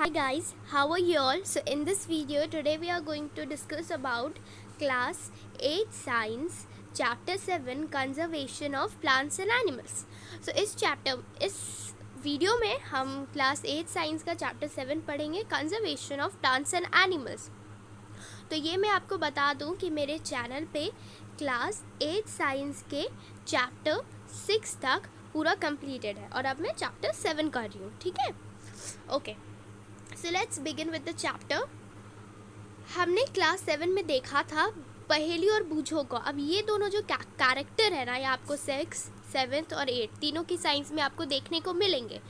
Hi guys, how are you all? So in this video today we are going to discuss about class 8 science chapter 7 conservation of plants and animals. So इस video में हम class 8 science का chapter 7 पढ़ेंगे conservation of plants and animals. तो ये मैं आपको बता दूं कि मेरे चैनल पे क्लास 8 साइंस के चैप्टर 6 तक पूरा कंप्लीटेड है और अब मैं चैप्टर 7 कर रही हूँ, ठीक है। Okay, so let's begin with the chapter. हमने क्लास 7 में देखा था पहेली और बूझो को। अब ये दोनों जो कैरेक्टर है ना, ये आपको 6, 7 और 8 तीनों की साइंस में आपको देखने को मिलेंगे।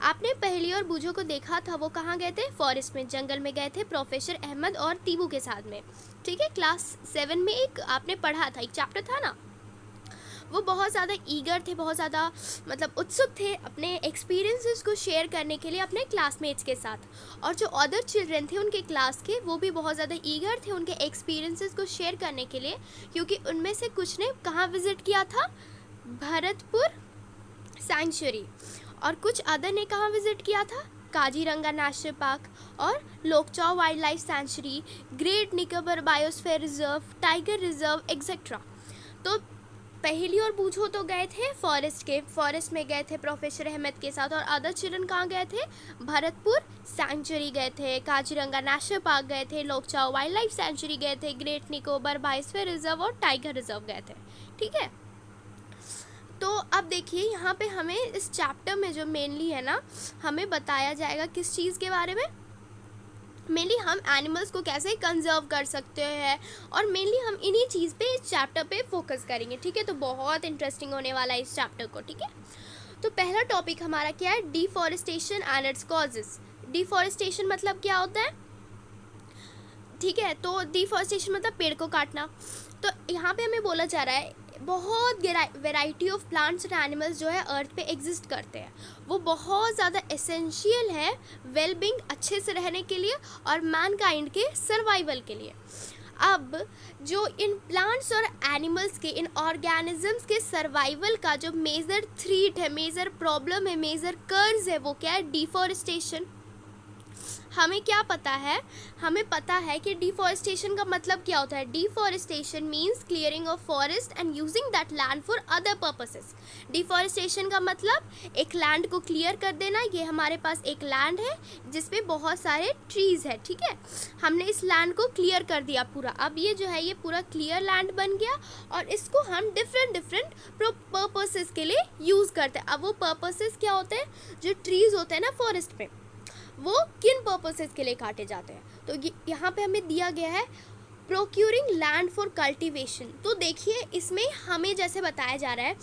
आपने पहेली और बूझो को देखा था, वो कहाँ गए थे? फॉरेस्ट में, जंगल में गए थे प्रोफेसर अहमद और तीबू के साथ में, ठीक है। क्लास 7 में एक आपने पढ़ा था, एक चैप्टर था ना, वो बहुत ज़्यादा ईगर थे, बहुत ज़्यादा मतलब उत्सुक थे अपने एक्सपीरियंसेस को शेयर करने के लिए अपने क्लासमेट्स के साथ। और जो अदर चिल्ड्रन थे उनके क्लास के, वो भी बहुत ज़्यादा ईगर थे उनके एक्सपीरियंसेस को शेयर करने के लिए, क्योंकि उनमें से कुछ ने कहाँ विज़िट किया था? भरतपुर सेंचुरी। और कुछ अदर ने कहाँ विज़िट किया था? काजीरंगा नेशनल पार्क और Lokchao wild life sanctuary, great Nicobar biosphere reserve, tiger reserve etcetera. तो पहेली और बूझो तो गए थे फॉरेस्ट में गए थे प्रोफेसर अहमद के साथ, और अदर चिल्ड्रन कहाँ गए थे? भरतपुर सेंचुरी गए थे, काजीरंगा नेशनल पार्क गए थे, लोकचौ वाइल्ड लाइफ सेंचुरी गए थे, ग्रेट निकोबार बायोस्फीयर रिजर्व और टाइगर रिजर्व गए थे, ठीक है। तो अब देखिए यहाँ पे हमें इस चैप्टर में जो मेनली है ना, हमें बताया जाएगा किस चीज़ के बारे में? मेनली हम एनिमल्स को कैसे कंजर्व कर सकते हैं, और मेनली हम इन्हीं चीज़ पे इस चैप्टर पे फोकस करेंगे, ठीक है। तो बहुत इंटरेस्टिंग होने वाला है इस चैप्टर को, ठीक है। तो पहला टॉपिक हमारा क्या है? Deforestation and it's causes. Deforestation मतलब क्या होता है, ठीक है। तो डिफॉरेस्टेशन मतलब पेड़ को काटना। तो यहाँ पे हमें बोला जा रहा है बहुत वेराइटी ऑफ प्लांट्स और एनिमल्स जो है अर्थ पे एग्जिस्ट करते हैं, वो बहुत ज़्यादा एसेंशियल है वेलबींग, अच्छे से रहने के लिए और मैनकाइंड के सर्वाइवल के लिए। अब जो इन प्लांट्स और एनिमल्स के, इन ऑर्गेनिजम्स के सर्वाइवल का जो मेजर थ्रेट है, मेजर प्रॉब्लम है, मेजर कर्ज है, वो क्या है? डिफॉरेस्टेशन। हमें क्या पता है? हमें पता है कि डिफॉरेस्टेशन का मतलब क्या होता है। Deforestation means clearing of forest and using that land for other purposes. Deforestation का मतलब एक लैंड को क्लियर कर देना। ये हमारे पास एक लैंड है जिसमें बहुत सारे ट्रीज़ है, ठीक है। हमने इस लैंड को क्लियर कर दिया पूरा। अब ये जो है ये पूरा क्लियर लैंड बन गया और इसको हम डिफरेंट पर्पसेस के लिए यूज़ करते हैं। अब वो पर्पसेस क्या होते हैं? जो ट्रीज़ होते हैं ना फॉरेस्ट में, वो किन पर्पसेस के लिए काटे जाते हैं? तो यहाँ पे हमें दिया गया है प्रोक्यूरिंग लैंड फॉर कल्टीवेशन। तो देखिए इसमें हमें जैसे बताया जा रहा है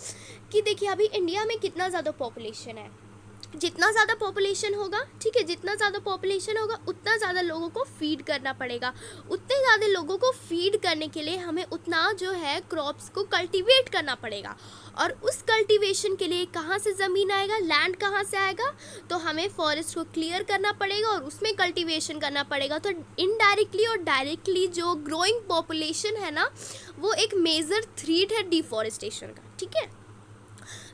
कि देखिए अभी इंडिया में कितना ज़्यादा पॉपुलेशन है, जितना ज़्यादा पॉपुलेशन होगा, ठीक है, जितना ज़्यादा पॉपुलेशन होगा उतना ज़्यादा लोगों को फीड करना पड़ेगा। उतने ज़्यादा लोगों को फीड करने के लिए हमें उतना जो है क्रॉप्स को कल्टीवेट करना पड़ेगा, और उस कल्टीवेशन के लिए कहाँ से ज़मीन आएगा, लैंड कहाँ से आएगा? तो हमें फॉरेस्ट को क्लियर करना पड़ेगा और उसमें कल्टीवेशन करना पड़ेगा। तो इनडायरेक्टली और डायरेक्टली जो ग्रोइंग पॉपुलेशन है ना, वो एक मेजर थ्रेट है डिफॉरेस्टेशन का, ठीक है।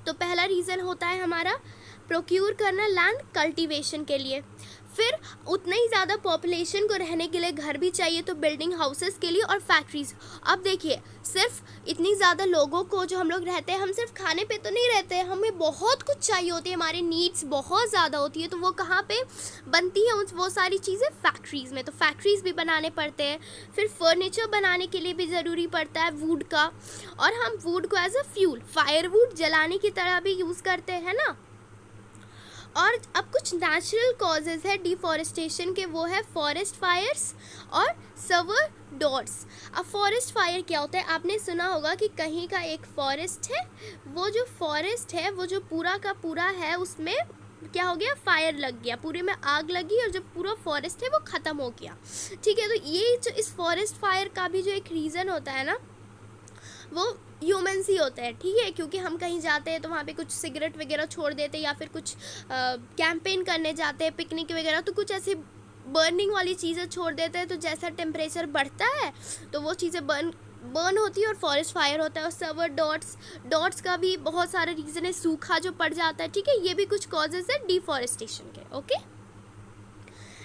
तो पहला रीज़न होता है हमारा प्रोक्यूर करना लैंड कल्टीवेशन के लिए। फिर उतना ही ज़्यादा पॉपुलेशन को रहने के लिए घर भी चाहिए, तो बिल्डिंग हाउसेस के लिए और फैक्ट्रीज। अब देखिए सिर्फ इतनी ज़्यादा लोगों को जो हम लोग रहते हैं, हम सिर्फ खाने पे तो नहीं रहते हैं, हमें बहुत कुछ चाहिए होती है, हमारी नीड्स बहुत ज़्यादा होती है। तो वो कहाँ पे बनती है वो सारी चीज़ें? फैक्ट्रीज़ में। तो फैक्ट्रीज़ भी बनाने पड़ते हैं। फिर फर्नीचर बनाने के लिए भी ज़रूरी पड़ता है वुड का, और हम वुड को एज अ फ्यूल, फायरवुड जलाने की तरह भी यूज़ करते हैं ना। और अब कुछ नेचुरल कॉजेज़ है डिफॉरेस्टेशन के, वो है फॉरेस्ट फायर्स और सर्वर डॉट्स। अब फॉरेस्ट फायर क्या होता है? आपने सुना होगा कि कहीं का एक फॉरेस्ट है, वो जो फॉरेस्ट है वो जो पूरा का पूरा है उसमें क्या हो गया? फायर लग गया, पूरे में आग लगी और जो पूरा फॉरेस्ट है वो ख़त्म हो गया, ठीक है। तो ये जो इस फॉरेस्ट फायर का भी जो एक रीज़न होता है ना, वो ह्यूमन्स ही होते हैं, ठीक है। क्योंकि हम कहीं जाते हैं तो वहाँ पे कुछ सिगरेट वगैरह छोड़ देते हैं, या फिर कुछ कैंपेन करने जाते हैं, पिकनिक वगैरह, तो कुछ ऐसे बर्निंग वाली चीज़ें छोड़ देते हैं। तो जैसा टेम्परेचर बढ़ता है तो वो चीज़ें बर्न होती है और फॉरेस्ट फायर होता है। और सर्वर डॉट्स का भी बहुत सारे रीज़न है, सूखा जो पड़ जाता है, ठीक है। ये भी कुछ कॉजेज़ है डिफॉरेस्टेशन के, okay.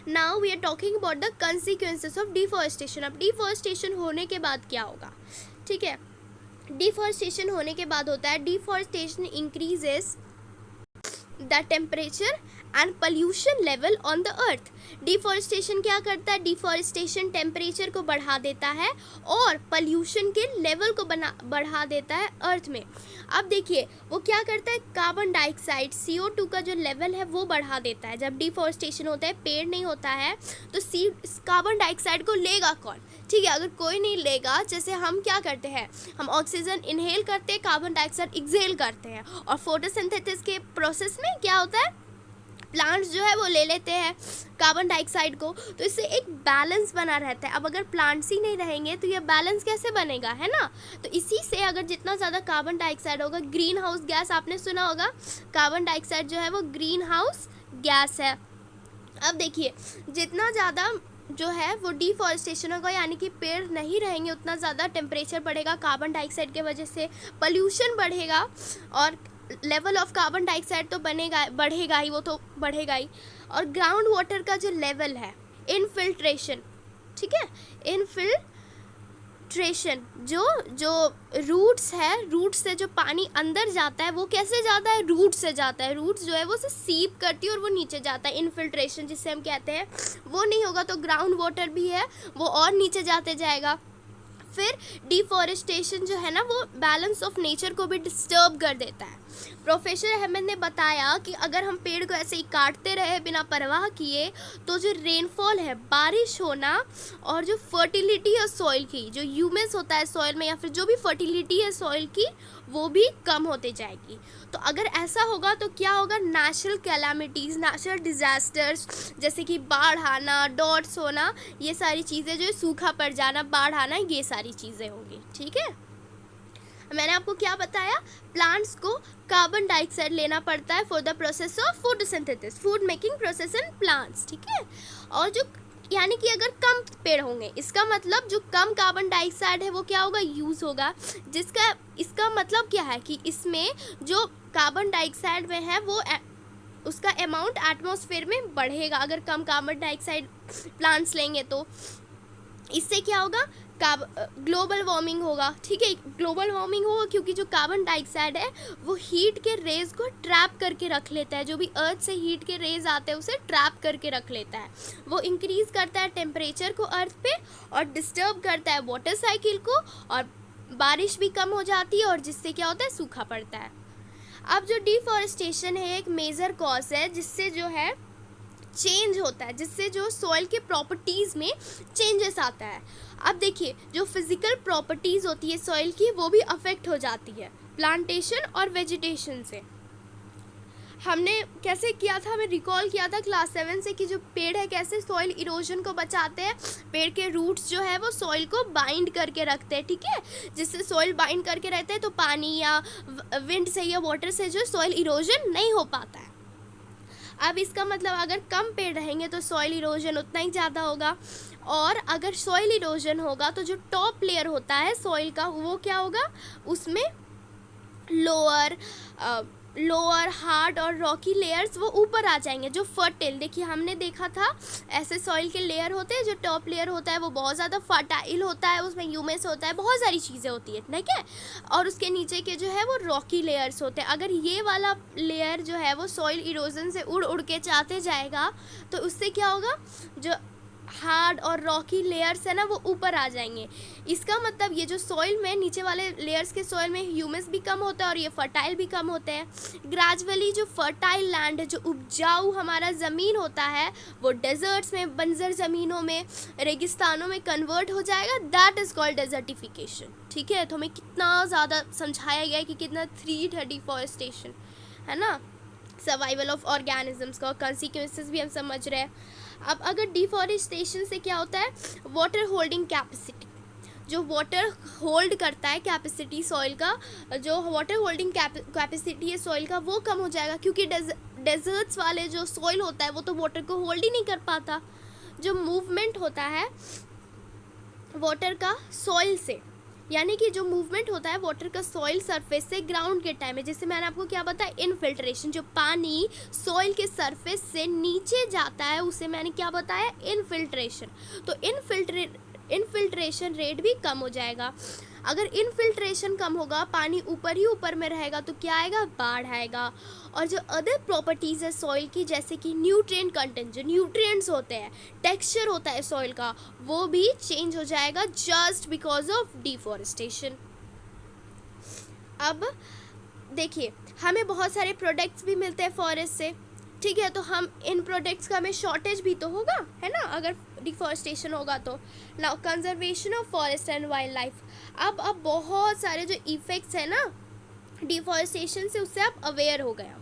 Now we are talking about the consequences of deforestation. अब डिफॉरेस्टेशन होने के बाद क्या होगा, ठीक है। डिफॉरेस्टेशन होने के बाद होता है deforestation increases the temperature and pollution level on the earth. Deforestation क्या करता है, डिफॉरेस्टेशन टेम्परेचर को बढ़ा देता है और पोल्यूशन के लेवल को बढ़ा देता है अर्थ में। अब देखिए वो क्या करता है, कार्बन डाइऑक्साइड CO2 का जो लेवल है वो बढ़ा देता है। जब डिफॉरेस्टेशन होता है, पेड़ नहीं होता है, तो कार्बन डाइऑक्साइड को लेगा कौन, ठीक है। अगर कोई नहीं लेगा, जैसे हम क्या करते हैं, हम ऑक्सीजन इनहेल करते हैं, कार्बन डाइऑक्साइड एक्सहेल करते हैं, और फोटोसिंथेसिस के प्रोसेस में क्या होता है, प्लांट्स जो है वो ले लेते हैं कार्बन डाइऑक्साइड को, तो इससे एक बैलेंस बना रहता है। अब अगर प्लांट्स ही नहीं रहेंगे तो ये बैलेंस कैसे बनेगा, है ना। तो इसी से अगर जितना ज़्यादा कार्बन डाइऑक्साइड होगा, ग्रीन हाउस गैस आपने सुना होगा, कार्बन डाइऑक्साइड जो है वो ग्रीन हाउस गैस है। अब देखिए जितना ज़्यादा जो है वो डिफॉरेस्टेशन होगा, यानी कि पेड़ नहीं रहेंगे, उतना ज़्यादा टेम्परेचर बढ़ेगा, कार्बन डाइऑक्साइड के वजह से पोल्यूशन बढ़ेगा, और लेवल ऑफ कार्बन डाइऑक्साइड तो बढ़ेगा ही, वो तो बढ़ेगा ही। और ग्राउंड वाटर का जो लेवल है, इनफिल्ट्रेशन, ठीक है, इनफिल्ट्रेशन जो रूट्स है, रूट से जो पानी अंदर जाता है वो कैसे जाता है, रूट से जाता है। रूट्स जो है वो उसे सीप करती है और वो नीचे जाता है, इनफिल्ट्रेशन जिसे हम कहते हैं, वो नहीं होगा तो ग्राउंड वाटर भी है वो और नीचे जाते जाएगा। फिर डिफॉरेस्टेशन जो है ना वो बैलेंस ऑफ नेचर को भी डिस्टर्ब कर देता है। प्रोफेसर अहमद ने बताया कि अगर हम पेड़ को ऐसे ही काटते रहे बिना परवाह किए, तो जो रेनफॉल है, बारिश होना, और जो फर्टिलिटी है सॉइल की, जो ह्यूमस होता है सॉइल में, या फिर जो भी फर्टिलिटी है सॉइल की, वो भी कम होते जाएगी। तो अगर ऐसा होगा तो क्या होगा, नेचुरल कैलामिटीज़, नेचुरल डिज़ास्टर्स, जैसे कि बाढ़ आना, डॉट्स होना, ये सारी चीज़ें, जो सूखा पड़ जाना, बाढ़ आना, ये सारी चीज़ें होंगी, ठीक है। मैंने आपको क्या बताया, प्लांट्स को कार्बन डाइऑक्साइड लेना पड़ता है for the process of photosynthesis, food making process in plants, ठीक है। और जो यानी कि अगर कम पेड़ होंगे, इसका मतलब जो कम कार्बन डाइऑक्साइड है वो क्या होगा, यूज़ होगा, इसका मतलब क्या है कि इसमें जो कार्बन डाइऑक्साइड में है वो उसका अमाउंट एटमॉस्फेयर में बढ़ेगा। अगर कम कार्बन डाइऑक्साइड प्लांट्स लेंगे तो इससे क्या होगा, ग्लोबल वार्मिंग होगा, ठीक है। ग्लोबल वार्मिंग होगा क्योंकि जो कार्बन डाइऑक्साइड है वो हीट के रेज को ट्रैप करके रख लेता है, जो भी अर्थ से हीट के रेज आते हैं उसे ट्रैप करके रख लेता है। वो इंक्रीज करता है टेम्परेचर को अर्थ पे और डिस्टर्ब करता है वाटर साइकिल को, और बारिश भी कम हो जाती है, और जिससे क्या होता है, सूखा पड़ता है। अब जो डिफॉरेस्टेशन है एक मेजर कॉज है जिससे जो है चेंज होता है, जिससे जो सॉइल के प्रॉपर्टीज़ में चेंजेस आता है। अब देखिए जो फिज़िकल प्रॉपर्टीज़ होती है सॉइल की वो भी अफेक्ट हो जाती है प्लांटेशन और वेजिटेशन से। हमने कैसे किया था, हमें रिकॉल किया था क्लास 7 से कि जो पेड़ है कैसे सॉइल इरोजन को बचाते हैं। पेड़ के रूट्स जो है वो सॉइल को बाइंड करके रखते हैं, ठीक है। जिससे सॉइल बाइंड करके रहते हैं तो पानी या विंड से या वाटर से जो सॉइल इरोजन नहीं हो पाता है। अब इसका मतलब अगर कम पेड़ रहेंगे तो सॉइल इरोजन उतना ही ज़्यादा होगा, और अगर सॉइल इरोजन होगा तो जो टॉप लेयर होता है सॉइल का वो क्या होगा, उसमें लोअर हार्ड और रॉकी लेयर्स वो ऊपर आ जाएंगे। जो फर्टाइल, देखिए हमने देखा था ऐसे सॉइल के लेयर होते हैं, जो टॉप लेयर होता है वो बहुत ज़्यादा फर्टाइल होता है, उसमें ह्यूमस होता है, बहुत सारी चीज़ें होती है, ठीक है। और उसके नीचे के जो है वो रॉकी लेयर्स होते हैं। अगर ये वाला लेयर जो है वो सॉइल इरोजन से उड़ उड़ के जाते जाएगा तो उससे क्या होगा, जो हार्ड और रॉकी लेयर्स है ना वो ऊपर आ जाएंगे। इसका मतलब ये जो सॉइल में नीचे वाले लेयर्स के सॉइल में ह्यूमस भी कम होता है और ये फर्टाइल भी कम होते हैं। ग्रेजुअली जो फर्टाइल लैंड है, जो उपजाऊ हमारा ज़मीन होता है, वो डेजर्ट्स में, बंजर ज़मीनों में, रेगिस्तानों में कन्वर्ट हो जाएगा। दैट इज़ कॉल्ड डेजर्टिफिकेशन, ठीक है। तो हमें कितना ज़्यादा समझाया गया है कि कितना थ्रेट है डिफॉरेस्टेशन, है ना, सर्वाइवल ऑफ ऑर्गेनिजम्स का, और कंसिक्वेंसेस भी हम समझ रहे हैं। अब अगर डिफॉरेस्टेशन से क्या होता है, वाटर होल्डिंग कैपेसिटी, जो वाटर होल्ड करता है कैपेसिटी सॉइल का, जो वाटर होल्डिंग कैपेसिटी है सॉइल का वो कम हो जाएगा, क्योंकि डेजर्ट्स वाले जो सॉइल होता है वो तो वाटर को होल्ड ही नहीं कर पाता। जो मूवमेंट होता है वाटर का सॉइल से, यानी कि जो मूवमेंट होता है वाटर का सॉइल सरफेस से ग्राउंड के टाइम में, जैसे मैंने आपको क्या बताया, इनफिल्ट्रेशन, जो पानी सॉइल के सरफेस से नीचे जाता है उसे मैंने क्या बताया, इनफिल्ट्रेशन। तो इनफिल्ट्रेशन रेट भी कम हो जाएगा। अगर इनफिल्ट्रेशन कम होगा, पानी ऊपर ही ऊपर में रहेगा, तो क्या आएगा, बाढ़ आएगा। और जो अदर प्रॉपर्टीज़ है सॉइल की, जैसे कि न्यूट्रिएंट कंटेंट, जो न्यूट्रिएंट्स होते हैं, टेक्सचर होता है सॉइल का, वो भी चेंज हो जाएगा जस्ट बिकॉज ऑफ डिफॉरेस्टेशन। अब देखिए, हमें बहुत सारे प्रोडक्ट्स भी मिलते हैं फॉरेस्ट से, ठीक है, तो हम इन प्रोडक्ट्स का हमें शॉर्टेज भी तो होगा, है ना, अगर डिफॉरेस्टेशन होगा तो। Now conservation of forest and wild life. अब बहुत सारे जो इफेक्ट्स है ना डिफॉरेस्टेशन से, उससे आप अवेयर हो गया।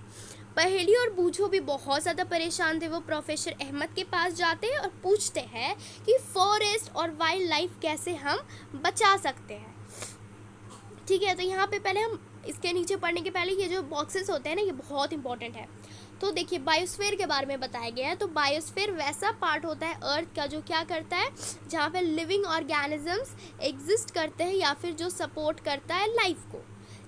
पहेली और बूझो भी बहुत ज़्यादा परेशान थे। वो प्रोफेसर अहमद के पास जाते हैं और पूछते हैं कि फॉरेस्ट और वाइल्ड लाइफ कैसे हम बचा सकते हैं, ठीक है। तो यहाँ पे पहले हम इसके नीचे पढ़ने के पहले ये जो बॉक्सेस होते हैं ना, ये बहुत इंपॉर्टेंट है। तो देखिए, बायोस्फीयर के बारे में बताया गया है। तो बायोस्फीयर वैसा पार्ट होता है अर्थ का जो क्या करता है, जहाँ पे लिविंग ऑर्गेनिजम्स एग्जिस्ट करते हैं या फिर जो सपोर्ट करता है लाइफ को,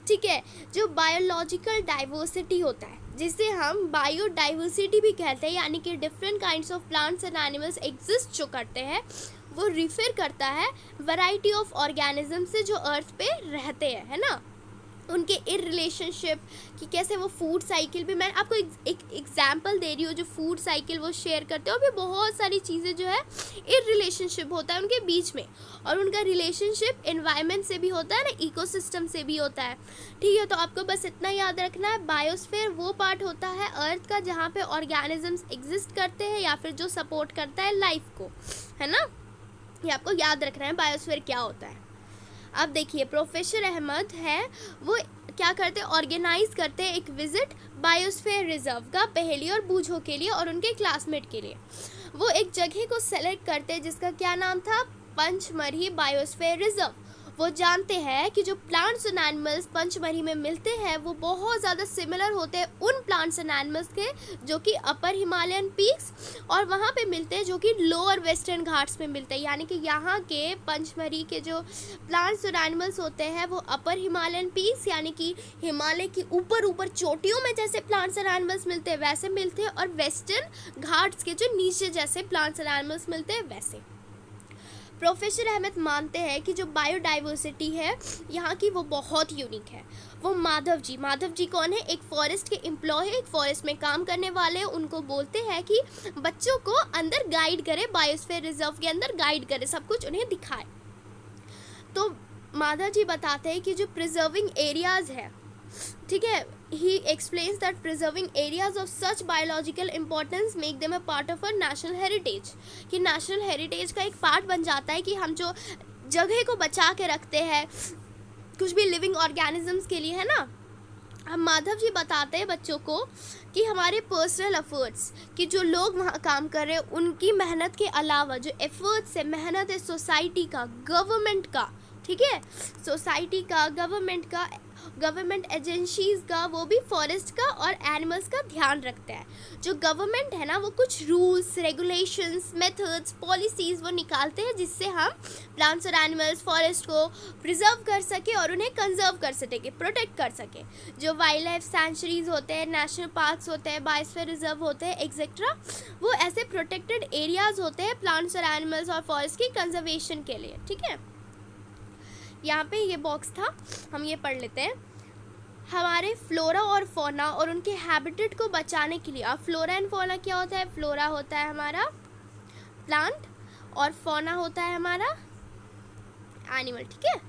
ठीक है। जो बायोलॉजिकल डाइवर्सिटी होता है, जिसे हम बायोडाइवर्सिटी भी कहते हैं, यानी कि different kinds of plants and animals exist जो करते हैं, वो रिफर करता है वैरायटी ऑफ ऑर्गेनिज्म से जो अर्थ पे रहते हैं, है ना, उनके इन रिलेशनशिप कि कैसे वो फूड साइकिल भी, मैं आपको एक एग्जांपल दे रही हूँ, जो फूड साइकिल वो शेयर करते हैं, और भी बहुत सारी चीज़ें जो है इन रिलेशनशिप होता है उनके बीच में, और उनका रिलेशनशिप एनवायरनमेंट से भी होता है ना, इकोसिस्टम से भी होता है, ठीक है। तो आपको बस इतना याद रखना है, बायोस्फीयर वो पार्ट होता है अर्थ का जहाँ पे ऑर्गेनिजम्स एग्जिस्ट करते हैं या फिर जो सपोर्ट करता है लाइफ को, है ना, ये आपको याद रखना है बायोस्फीयर क्या होता है। अब देखिए, प्रोफेसर अहमद है, वो क्या करते हैं, ऑर्गेनाइज करते हैं एक विजिट बायोस्फीयर रिजर्व का पहेली और बूझो के लिए और उनके क्लासमेट के लिए। वो एक जगह को सेलेक्ट करते हैं जिसका क्या नाम था, पंचमढ़ी बायोस्फीयर रिजर्व। वो जानते हैं कि जो प्लांट्स एंड एनिमल्स पंचमढ़ी में मिलते हैं वो बहुत ज़्यादा सिमिलर होते हैं उन प्लांट्स एंड एनिमल्स के जो कि अपर हिमालयन पीक्स और वहाँ पे मिलते हैं जो कि लोअर वेस्टर्न घाट्स में मिलते हैं। यानी कि यहाँ के पंचमढ़ी के जो प्लांट्स और एनिमल्स होते हैं वो अपर हिमालयन पीक्स यानी कि हिमालय की ऊपर ऊपर चोटियों में जैसे प्लांट्स एंड एनिमल्स मिलते हैं वैसे मिलते हैं, और वेस्टर्न घाट्स के जो नीचे जैसे प्लांट्स एंड एनिमल्स मिलते हैं वैसे। प्रोफेसर अहमद मानते हैं कि जो बायोडाइवर्सिटी है यहाँ की वो बहुत यूनिक है। वो माधव जी कौन है, एक फॉरेस्ट के एम्प्लॉय है, एक फॉरेस्ट में काम करने वाले हैं। उनको बोलते हैं कि बच्चों को अंदर गाइड करे, बायोस्फीयर रिजर्व के अंदर गाइड करे, सब कुछ उन्हें दिखाए। तो माधव जी बताते हैं कि जो प्रिजर्विंग एरियाज है, ठीक है, he explains that preserving areas of such biological importance make them a part of our national heritage, कि national heritage का एक पार्ट बन जाता है कि हम जो जगह को बचा के रखते हैं कुछ भी लिविंग ऑर्गेनिजम्स के लिए, है ना। हम माधव जी बताते हैं बच्चों को कि हमारे पर्सनल एफर्ट्स कि जो लोग वहाँ काम कर रहे हैं उनकी मेहनत के अलावा जो एफर्ट्स है, मेहनत है सोसाइटी का, गवर्नमेंट का, ठीक है, सोसाइटी का, गवर्नमेंट का, गवर्नमेंट एजेंसीज का, वो भी फॉरेस्ट का और एनिमल्स का ध्यान रखता है। जो गवर्नमेंट है ना वो कुछ रूल्स, रेगुलेशंस, मेथड्स, पॉलिसीज़ वो निकालते हैं जिससे हम प्लांट्स और एनिमल्स फॉरेस्ट को प्रिजर्व कर सके और उन्हें कंजर्व कर सके, प्रोटेक्ट कर सके। जो वाइल्ड लाइफ सेंचुरीज होते हैं, नेशनल पार्क्स होते हैं, बायोस्फीयर रिजर्व होते हैं, एक्सेट्रा, वो ऐसे प्रोटेक्टेड एरियाज होते हैं प्लांट्स और एनिमल्स और फॉरेस्ट की कंजर्वेशन के लिए, ठीक है। यहाँ पे ये बॉक्स था, हम ये पढ़ लेते हैं। हमारे फ्लोरा और फौना और उनके हैबिटेट को बचाने के लिए, अब फ्लोरा एंड फौना क्या होता है, फ्लोरा होता है हमारा प्लांट और फौना होता है हमारा एनिमल, ठीक है।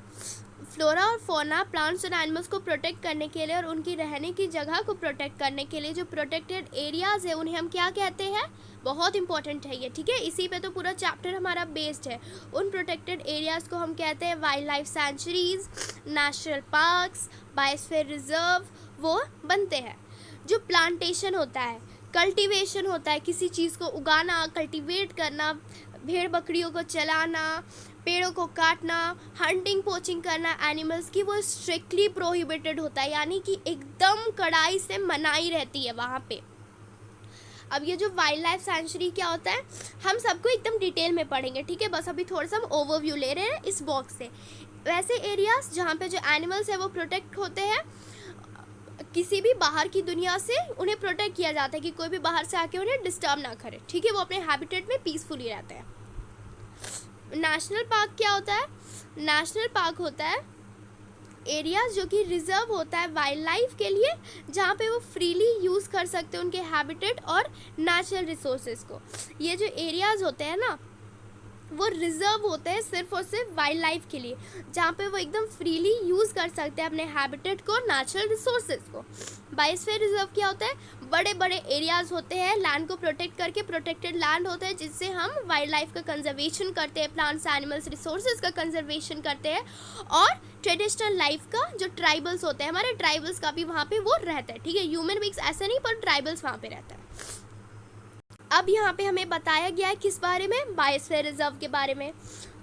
फ्लोरा और फौना प्लांट्स और एनिमल्स को प्रोटेक्ट करने के लिए और उनकी रहने की जगह को प्रोटेक्ट करने के लिए जो प्रोटेक्टेड एरियाज़ है उन्हें हम क्या कहते हैं, बहुत इंपॉर्टेंट है ये, ठीक है, इसी पे तो पूरा चैप्टर हमारा बेस्ड है। उन प्रोटेक्टेड एरियाज़ को हम कहते हैं wild life sanctuaries, national parks, biosphere reserve, वो बनते हैं। जो प्लांटेशन होता है, कल्टीवेशन होता है, किसी चीज़ को उगाना, कल्टीवेट करना, भेड़ बकरियों को चलाना, पेड़ों को काटना, हंटिंग पोचिंग करना एनिमल्स की, वो स्ट्रिक्टली प्रोहिबिटेड होता है, यानी कि एकदम कड़ाई से मनाही रहती है वहाँ पे। अब ये जो वाइल्ड लाइफ सेंचुरी क्या होता है हम सबको एकदम डिटेल में पढ़ेंगे, ठीक है। बस अभी थोड़ा सा हम ओवरव्यू ले रहे हैं इस बॉक्स से। वैसे एरियाज जहाँ पे जो एनिमल्स है वो प्रोटेक्ट होते हैं, किसी भी बाहर की दुनिया से उन्हें प्रोटेक्ट किया जाता है कि कोई भी बाहर से आके उन्हें डिस्टर्ब ना करे, ठीक है। वो अपने हैबिटेट में पीसफुली रहते हैं। नेशनल पार्क क्या होता है? नेशनल पार्क होता है एरियाज जो कि रिजर्व होता है वाइल्ड लाइफ के लिए, जहाँ पे वो फ्रीली यूज़ कर सकते हैं उनके हैबिटेट और नेचुरल रिसोर्सेज को। ये जो एरियाज होते हैं ना वो रिजर्व होते हैं सिर्फ और सिर्फ वाइल्ड लाइफ के लिए, जहाँ पे वो एकदम फ्रीली यूज़ कर सकते हैं अपने हैबिटेट को, नेचुरल रिसोर्सेज को। बायोस्फीयर रिजर्व क्या होता है? बड़े बड़े एरियाज होते हैं लैंड को प्रोटेक्ट करके, प्रोटेक्टेड लैंड होता है जिससे हम वाइल्ड लाइफ का कंजर्वेशन करते हैं, प्लांट्स एनिमल्स रिसोर्सेज का कंजर्वेशन करते हैं, और ट्रेडिशनल लाइफ का जो ट्राइबल्स होते हैं हमारे ट्राइबल्स का भी वहाँ पे वो रहता है, ठीक है। ह्यूमन बींग्स ऐसे नहीं पर ट्राइबल्स वहाँ पे रहता है। अब यहाँ पे हमें बताया गया है किस बारे में? बायोस्फीयर रिजर्व के बारे में।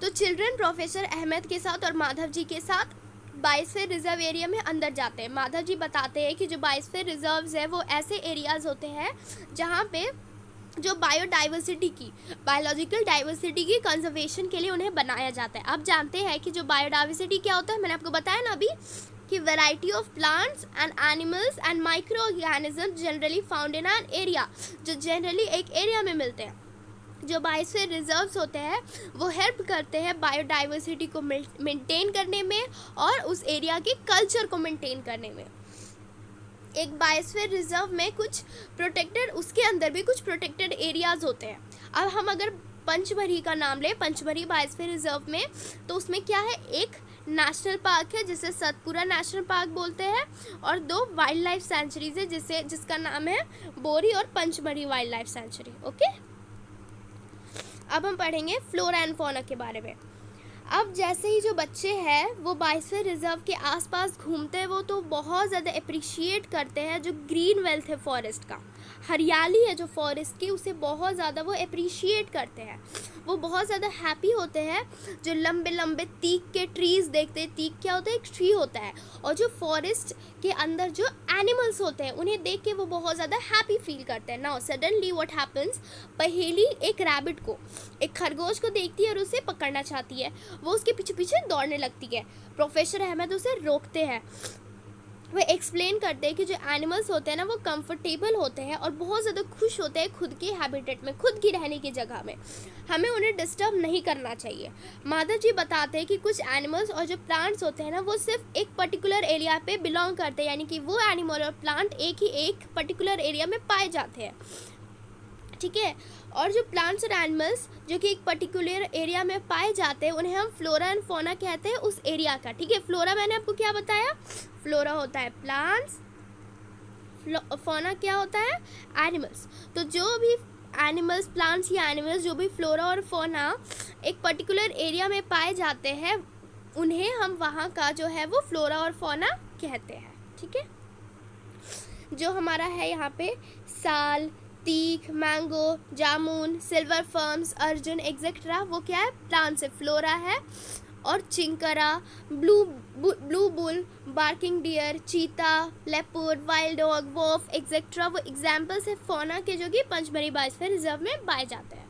तो चिल्ड्रन प्रोफेसर अहमद के साथ और माधव जी के साथ बायोस्फीयर रिजर्व एरिया में अंदर जाते हैं। माधव जी बताते हैं कि जो बायोस्फीयर रिजर्व्स है वो ऐसे एरियाज होते हैं जहाँ पे जो बायोडाइवर्सिटी की, बायोलॉजिकल डाइवर्सिटी की कंजर्वेशन के लिए उन्हें बनाया जाता है। आप जानते हैं कि जो बायोडाइवर्सिटी क्या होता है, मैंने आपको बताया ना अभी कि variety of plants and animals and micro organism generally found in an area, जो जनरली एक एरिया में मिलते हैं। जो बायोस्फीयर रिजर्व्स होते हैं वो हेल्प करते हैं बायोडाइवर्सिटी को मेंटेन करने में और उस एरिया के कल्चर को मेंटेन करने में। एक बायोस्फीयर रिजर्व में कुछ प्रोटेक्टेड, उसके अंदर भी कुछ प्रोटेक्टेड एरियाज होते हैं। अब हम अगर पंचमढ़ी का नाम लें, पंचमढ़ी बायोस्फीयर रिजर्व में, तो उसमें क्या है? एक नेशनल पार्क है जिसे सतपुरा नेशनल पार्क बोलते हैं, और 2 वाइल्ड लाइफ सेंचुरीज है जिसका नाम है बोरी और Pachmarhi wild life century. Okay, अब हम पढ़ेंगे फ्लोरा एंड फौना के बारे में। अब जैसे ही जो बच्चे हैं वो बायोस्फीयर रिजर्व के आसपास घूमते हैं, वो तो बहुत ज़्यादा अप्रिशिएट करते हैं जो ग्रीन वेल्थ है फॉरेस्ट का, हरियाली है जो फॉरेस्ट की, उसे बहुत ज़्यादा वो अप्रिशिएट करते हैं। वो बहुत ज़्यादा हैप्पी होते हैं जो लंबे लंबे तीक के ट्रीज़ देखते हैं। तीक क्या होता है? एक ट्री होता है। और जो फॉरेस्ट के अंदर जो एनिमल्स होते हैं उन्हें देख के वो बहुत ज़्यादा हैप्पी फील करते हैं। नाउ सडनली व्हाट हैपन्स, पहेली एक रैबिट को, एक खरगोश को देखती है और उसे पकड़ना चाहती है। वो उसके पीछे पीछे दौड़ने लगती है। प्रोफेसर अहमद उसे रोकते हैं। वो एक्सप्लेन करते हैं कि जो एनिमल्स होते हैं ना वो कंफर्टेबल होते हैं और बहुत ज़्यादा खुश होते हैं खुद के हैबिटेट में, खुद की रहने की जगह में। हमें उन्हें डिस्टर्ब नहीं करना चाहिए। माधव जी बताते हैं कि कुछ एनिमल्स और जो प्लांट्स होते हैं ना वो सिर्फ एक पर्टिकुलर एरिया पे बिलोंग करते हैं, यानी कि वो एनिमल और प्लांट एक पर्टिकुलर एरिया में पाए जाते हैं, ठीक है। और जो प्लांट्स और एनिमल्स जो कि एक पर्टिकुलर एरिया में पाए जाते हैं उन्हें हम फ्लोरा एंड फौना कहते हैं उस एरिया का, ठीक है। फ्लोरा मैंने आपको क्या बताया? फ्लोरा होता है प्लांट्स, फौना क्या होता है? एनिमल्स। तो जो भी एनिमल्स, प्लांट्स या एनिमल्स जो भी फ्लोरा और फौना एक पर्टिकुलर एरिया में पाए जाते हैं उन्हें हम वहाँ का जो है वो फ्लोरा और फौना कहते हैं, ठीक है। जो हमारा है यहाँ पे sal, teak, mango, jamun, silver firs, arjun etcetera, वो क्या है? प्लांट्स है, फ्लोरा है। और chinkara, blue bull, barking deer, cheetah, leopard, wild dog, wolf etcetera, वो एग्जाम्पल्स है फौना के जो कि पंचमढ़ी बायोस्फीयर रिजर्व में पाए जाते हैं।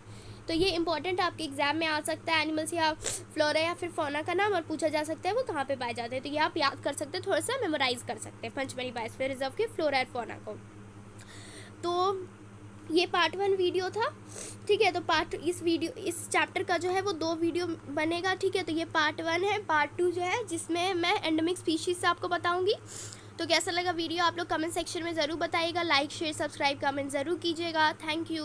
तो ये इंपॉर्टेंट आपके एग्जाम में आ सकता है, एनिमल्स या फ्लोरा या फिर फौना का नाम, और पूछा जा सकता है वो कहाँ पे पाए जाते हैं। तो ये आप याद कर सकते हैं, थोड़ा सा मेमोराइज कर सकते हैं पंचमढ़ी बायोस्फीयर रिजर्व के फ्लोरा और फौना को। तो ये पार्ट 1 वीडियो था, ठीक है। तो इस चैप्टर का जो है वो 2 वीडियो बनेगा, ठीक है। तो ये पार्ट 1 है। पार्ट 2 जो है जिसमें मैं एंडेमिक स्पीशीज़ से आपको बताऊंगी। तो कैसा लगा वीडियो आप लोग कमेंट सेक्शन में ज़रूर बताइएगा। लाइक, शेयर, सब्सक्राइब, कमेंट ज़रूर कीजिएगा। Thank you.